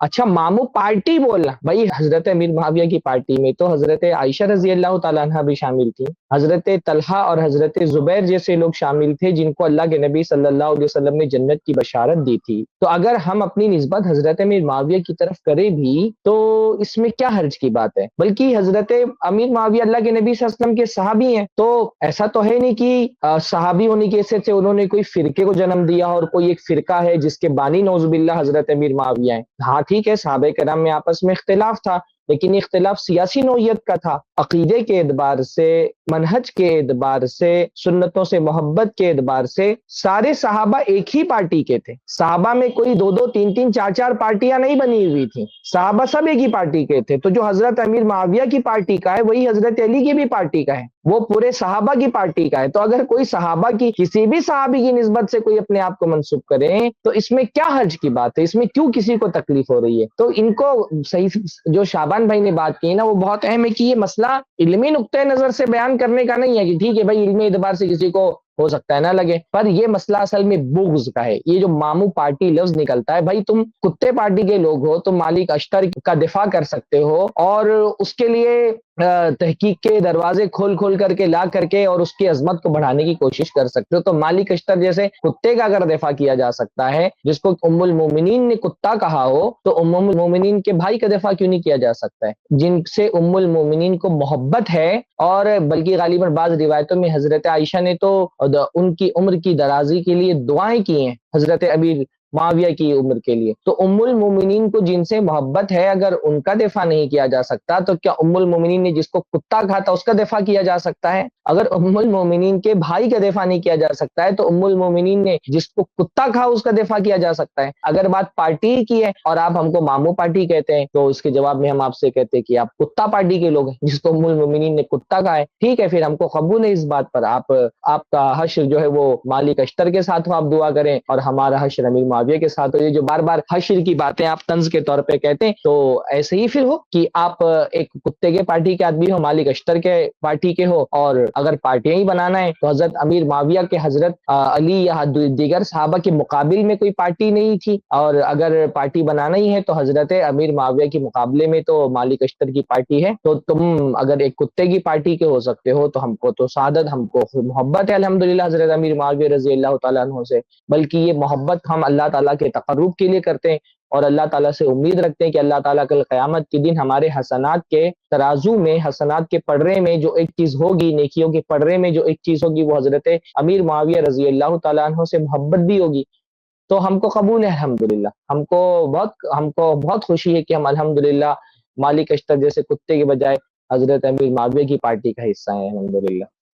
اچھا ماموں پارٹی بولنا، بھائی حضرت امیر معاویہ کی پارٹی میں تو حضرت عائشہ رضی اللہ تعالیٰ عنہ بھی شامل تھی، حضرت طلحہ اور حضرت زبیر جیسے لوگ شامل تھے جن کو اللہ کے نبی صلی اللہ علیہ وسلم نے جنت کی بشارت دی تھی۔ تو اگر ہم اپنی نسبت حضرت امیر معاویہ کی طرف کریں بھی تو اس میں کیا حرج کی بات ہے؟ بلکہ حضرت امیر معاویہ اللہ کے نبی صلی اللہ علیہ وسلم کے صحابی ہیں، تو ایسا تو ہے نہیں کہ صحابی ہونے کی حیثیت سے انہوں نے کوئی فرقے کو جنم دیا اور کوئی ایک فرقہ ہے جس کے بانی نعوذ باللہ حضرت امیر معاویہ ہیں۔ ہاں ٹھیک ہے، صحابہ کرام میں آپس میں اختلاف تھا، لیکن اختلاف سیاسی نوعیت کا تھا، عقیدے کے اعتبار سے، منہج کے اعتبار سے، سنتوں سے محبت کے اعتبار سے سارے صحابہ ایک ہی پارٹی کے تھے۔ صحابہ میں کوئی دو دو تین تین چار چار پارٹیاں نہیں بنی ہوئی تھیں، صحابہ سب ایک ہی پارٹی کے تھے۔ تو جو حضرت امیر معاویہ کی پارٹی کا ہے وہی حضرت علی کی بھی پارٹی کا ہے، وہ پورے صحابہ کی پارٹی کا ہے۔ تو اگر کوئی صحابہ کی کسی بھی صحابی کی نسبت سے کوئی اپنے آپ کو منسوب کرے تو اس میں کیا حرج کی بات ہے؟ اس میں کیوں کسی کو تکلیف ہو رہی ہے؟ تو ان کو صحیح جو شعبان بھائی نے بات کی نا وہ بہت اہم ہے کہ یہ مسئلہ علمی نقطۂ نظر سے بیان کرنے کا نہیں ہے کہ ٹھیک ہے بھائی علمی اعتبار سے کسی کو ہو سکتا ہے نہ لگے، پر یہ مسئلہ اصل میں بغض کا ہے۔ یہ جو ماموں پارٹی لفظ نکلتا ہے، بھائی تم کتے پارٹی کے لوگ ہو، تم مالک اشتر کا دفاع کر سکتے ہو اور اس کے لیے تحقیق کے دروازے کھول کھول کر کے لا کر کے اور اس کی عظمت کو بڑھانے کی کوشش کر سکتے ہو، تو مالک اشتر جیسے کتے کا اگر دفاع کیا جا سکتا ہے، جس کو ام المومنین نے کتا کہا ہو، تو ام المومنین کے بھائی کا دفاع کیوں نہیں کیا جا سکتا ہے جن سے ام المومنین کو محبت ہے؟ اور بلکہ غالباً بعض روایتوں میں حضرت عائشہ نے تو ان کی عمر کی درازی کے لیے دعائیں کی ہیں حضرت امیر معاویہ کی عمر کے لیے۔ تو ام المومنین کو جن سے محبت ہے اگر ان کا دفاع نہیں کیا جا سکتا تو کیا ام المومنین نے جس کو کتا کہا تھا اس کا دفاع کیا جا سکتا ہے؟ اگر ام المومنین کے بھائی کا دفاع نہیں کیا جا سکتا ہے تو ام المومنین نے جس کو کتا کہا اس کا دفاع کیا جا سکتا ہے؟ اگر بات پارٹی کی ہے اور آپ ہم کو ماموں پارٹی کہتے ہیں تو اس کے جواب میں ہم آپ سے کہتے ہیں کہ آپ کتا پارٹی کے لوگ ہیں، جس کو ام المومنین نے کتا کہا ہے۔ ٹھیک ہے، پھر ہم کو قبول ہے اس بات پر، آپ کا حشر جو ہے وہ مالک اشتر کے ساتھ ہو، آپ دعا کریں، اور ہمارا حشر امیر معاویہ کے ساتھ ہو۔ یہ جو بار بار حشر کی باتیں آپ طنز کے طور پہ کہتے ہیں تو ایسے ہی پھر ہو کہ آپ ایک کتے کے پارٹی کے آدمی ہو، مالک اشتر کے پارٹی کے ہو، اور اگر پارٹیاں ہی بنانا ہے تو حضرت امیر معاویہ کے حضرت علی یا دیگر صحابہ کے مقابل میں کوئی پارٹی نہیں تھی، اور اگر پارٹی بنانا ہی ہے تو حضرت امیر معاویہ کے مقابلے میں تو مالک اشتر کی پارٹی ہے۔ تو تم اگر ایک کتے کی پارٹی کے ہو سکتے ہو تو ہم کو تو سعادت، ہم کو محبت ہے الحمدللہ حضرت امیر معاویہ رضی اللہ تعالیٰ عنہ سے، بلکہ یہ محبت ہم اللہ تعالیٰ کے تقرب کے لیے کرتے ہیں اور اللہ تعالیٰ سے امید رکھتے ہیں کہ اللہ تعالیٰ کل قیامت کے دن ہمارے حسنات کے ترازو میں، حسنات کے پڑھرے میں جو ایک چیز ہوگی، نیکیوں کے پڑھرے میں جو ایک چیز ہوگی وہ حضرت امیر معاویہ رضی اللہ تعالیٰ عنہ سے محبت بھی ہوگی۔ تو ہم کو قبول ہے الحمدللہ، ہم کو بہت خوشی ہے کہ ہم الحمدللہ مالک اشتر جیسے کتے کے بجائے حضرت امیر معاویہ کی پارٹی کا حصہ ہیں الحمدللہ۔